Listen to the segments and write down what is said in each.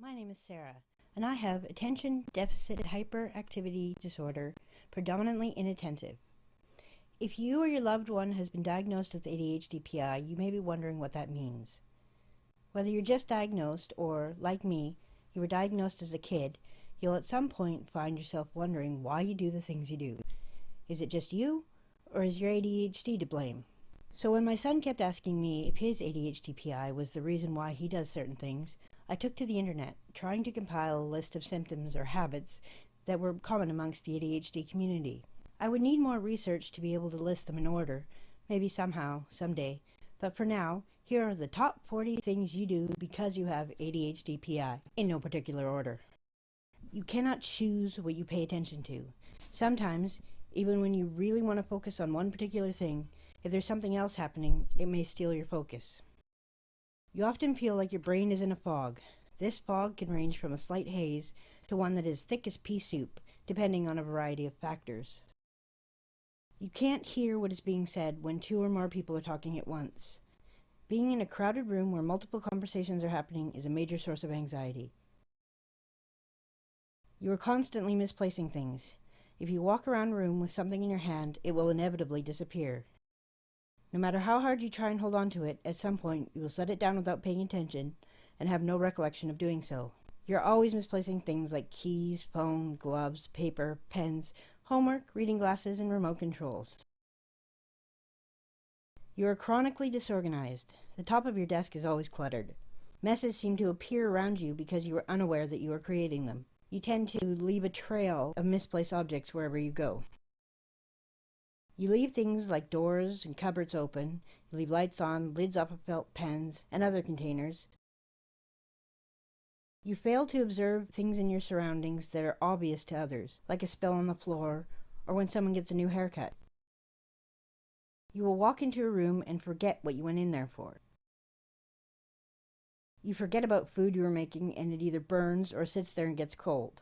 My name is Sarah, and I have attention deficit hyperactivity disorder, predominantly inattentive. If you or your loved one has been diagnosed with ADHD-PI, you may be wondering what that means. Whether you're just diagnosed or, like me, you were diagnosed as a kid, you'll at some point find yourself wondering why you do the things you do. Is it just you, or is your ADHD to blame? So when my son kept asking me if his ADHD-PI was the reason why he does certain things, I took to the internet, trying to compile a list of symptoms or habits that were common amongst the ADHD community. I would need more research to be able to list them in order, maybe somehow, someday, but for now, here are the top 40 things you do because you have ADHD-PI, in no particular order. You cannot choose what you pay attention to. Sometimes, even when you really want to focus on one particular thing, if there's something else happening, it may steal your focus. You often feel like your brain is in a fog. This fog can range from a slight haze to one that is thick as pea soup, depending on a variety of factors. You can't hear what is being said when two or more people are talking at once. Being in a crowded room where multiple conversations are happening is a major source of anxiety. You are constantly misplacing things. If you walk around a room with something in your hand, it will inevitably disappear. No matter how hard you try and hold on to it, at some point you will set it down without paying attention and have no recollection of doing so. You're always misplacing things like keys, phone, gloves, paper, pens, homework, reading glasses, and remote controls. You are chronically disorganized. The top of your desk is always cluttered. Messes seem to appear around you because you are unaware that you are creating them. You tend to leave a trail of misplaced objects wherever you go. You leave things like doors and cupboards open, you leave lights on, lids off of felt pens, and other containers. You fail to observe things in your surroundings that are obvious to others, like a spill on the floor, or when someone gets a new haircut. You will walk into a room and forget what you went in there for. You forget about food you were making and it either burns or sits there and gets cold.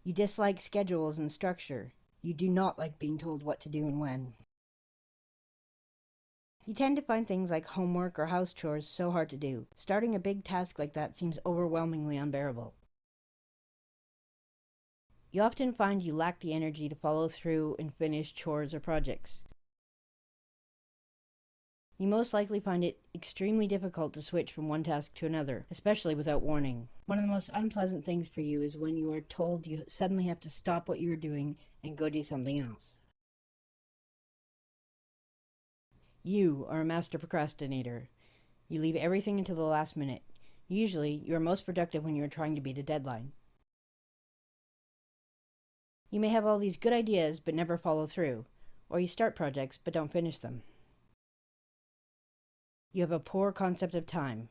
You dislike schedules and structure. You do not like being told what to do and when. You tend to find things like homework or house chores so hard to do. Starting a big task like that seems overwhelmingly unbearable. You often find you lack the energy to follow through and finish chores or projects. You most likely find it extremely difficult to switch from one task to another, especially without warning. One of the most unpleasant things for you is when you are told you suddenly have to stop what you are doing and go do something else. You are a master procrastinator. You leave everything until the last minute. Usually, you are most productive when you are trying to beat a deadline. You may have all these good ideas but never follow through, or you start projects but don't finish them. You have a poor concept of time.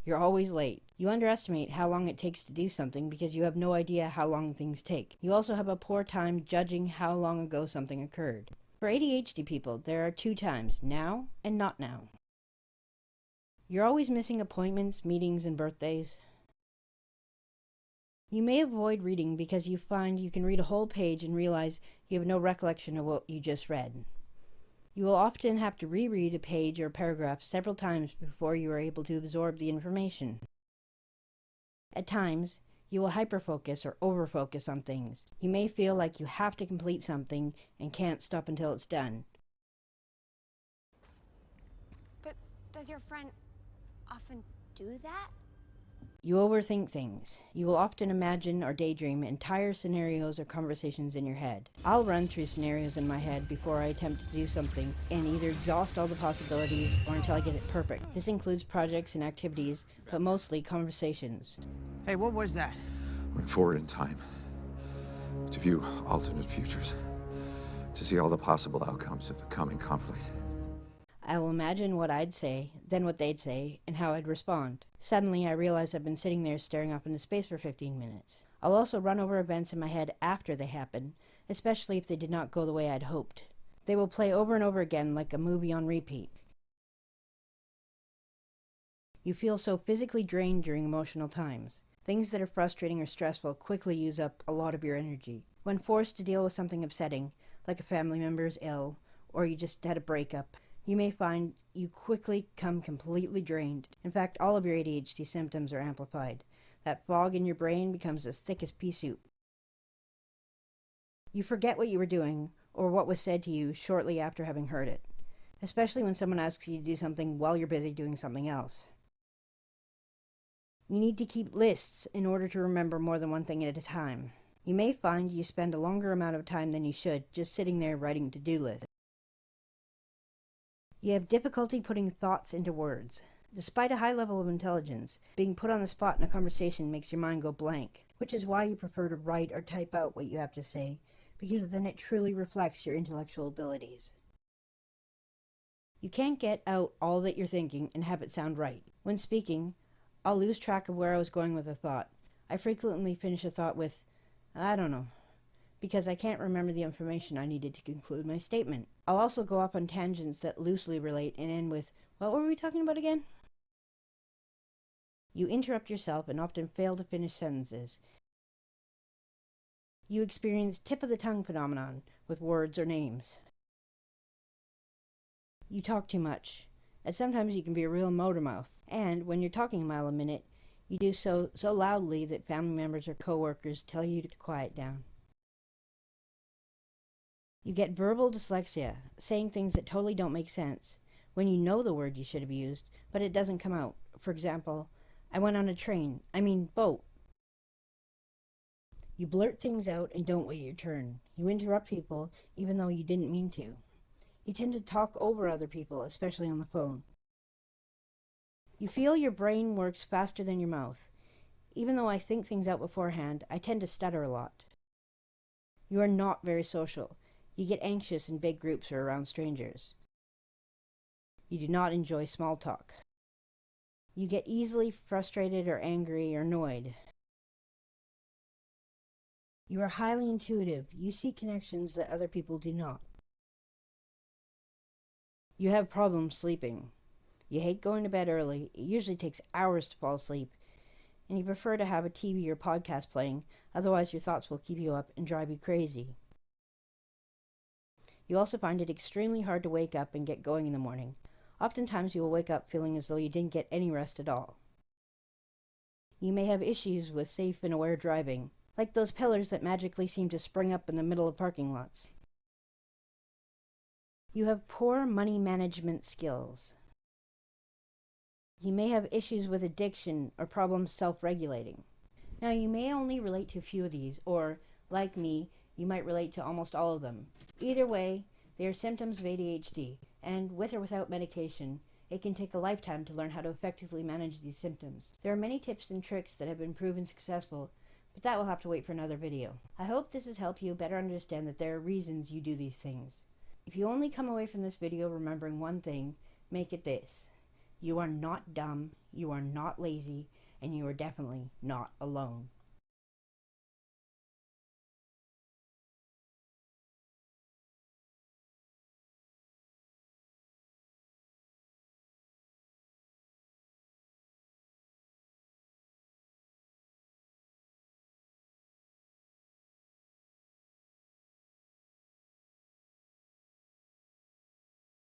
You're always late. You underestimate how long it takes to do something because you have no idea how long things take. You also have a poor time judging how long ago something occurred. For ADHD people, there are two times, now and not now. You're always missing appointments, meetings, and birthdays. You may avoid reading because you find you can read a whole page and realize you have no recollection of what you just read. You will often have to reread a page or paragraph several times before you are able to absorb the information. At times, you will hyperfocus or overfocus on things. You may feel like you have to complete something and can't stop until it's done. But does your friend often do that? You overthink things. You will often imagine or daydream entire scenarios or conversations in your head. I'll run through scenarios in my head before I attempt to do something and either exhaust all the possibilities or until I get it perfect. This includes projects and activities, but mostly conversations. Hey, what was that? Went forward in time to view alternate futures, to see all the possible outcomes of the coming conflict. I will imagine what I'd say, then what they'd say, and how I'd respond. Suddenly, I realize I've been sitting there staring off into space for 15 minutes. I'll also run over events in my head after they happen, especially if they did not go the way I'd hoped. They will play over and over again like a movie on repeat. You feel so physically drained during emotional times. Things that are frustrating or stressful quickly use up a lot of your energy. When forced to deal with something upsetting, like a family member is ill, or you just had a breakup, you may find you quickly become completely drained. In fact, all of your ADHD symptoms are amplified. That fog in your brain becomes as thick as pea soup. You forget what you were doing or what was said to you shortly after having heard it, especially when someone asks you to do something while you're busy doing something else. You need to keep lists in order to remember more than one thing at a time. You may find you spend a longer amount of time than you should just sitting there writing to-do lists. You have difficulty putting thoughts into words. Despite a high level of intelligence, being put on the spot in a conversation makes your mind go blank, which is why you prefer to write or type out what you have to say, because then it truly reflects your intellectual abilities. You can't get out all that you're thinking and have it sound right. When speaking, I'll lose track of where I was going with a thought. I frequently finish a thought with, "I don't know," because I can't remember the information I needed to conclude my statement. I'll also go off on tangents that loosely relate and end with, "What were we talking about again?" You interrupt yourself and often fail to finish sentences. You experience tip-of-the-tongue phenomenon with words or names. You talk too much, and sometimes you can be a real motor mouth. And when you're talking a mile a minute, you do so loudly that family members or coworkers tell you to quiet down. You get verbal dyslexia, saying things that totally don't make sense, when you know the word you should have used, but it doesn't come out. For example, I went on a train, boat. You blurt things out and don't wait your turn. You interrupt people even though you didn't mean to. You tend to talk over other people, especially on the phone. You feel your brain works faster than your mouth. Even though I think things out beforehand, I tend to stutter a lot. You are not very social. You get anxious in big groups or around strangers. You do not enjoy small talk. You get easily frustrated or angry or annoyed. You are highly intuitive. You see connections that other people do not. You have problems sleeping. You hate going to bed early. It usually takes hours to fall asleep. And you prefer to have a TV or podcast playing, otherwise your thoughts will keep you up and drive you crazy. You also find it extremely hard to wake up and get going in the morning. Oftentimes you will wake up feeling as though you didn't get any rest at all. You may have issues with safe and aware driving, like those pillars that magically seem to spring up in the middle of parking lots. You have poor money management skills. You may have issues with addiction or problems self-regulating. Now, you may only relate to a few of these, or, like me, you might relate to almost all of them. Either way, they are symptoms of ADHD, and with or without medication, it can take a lifetime to learn how to effectively manage these symptoms. There are many tips and tricks that have been proven successful, but that will have to wait for another video. I hope this has helped you better understand that there are reasons you do these things. If you only come away from this video remembering one thing, make it this: you are not dumb, you are not lazy, and you are definitely not alone.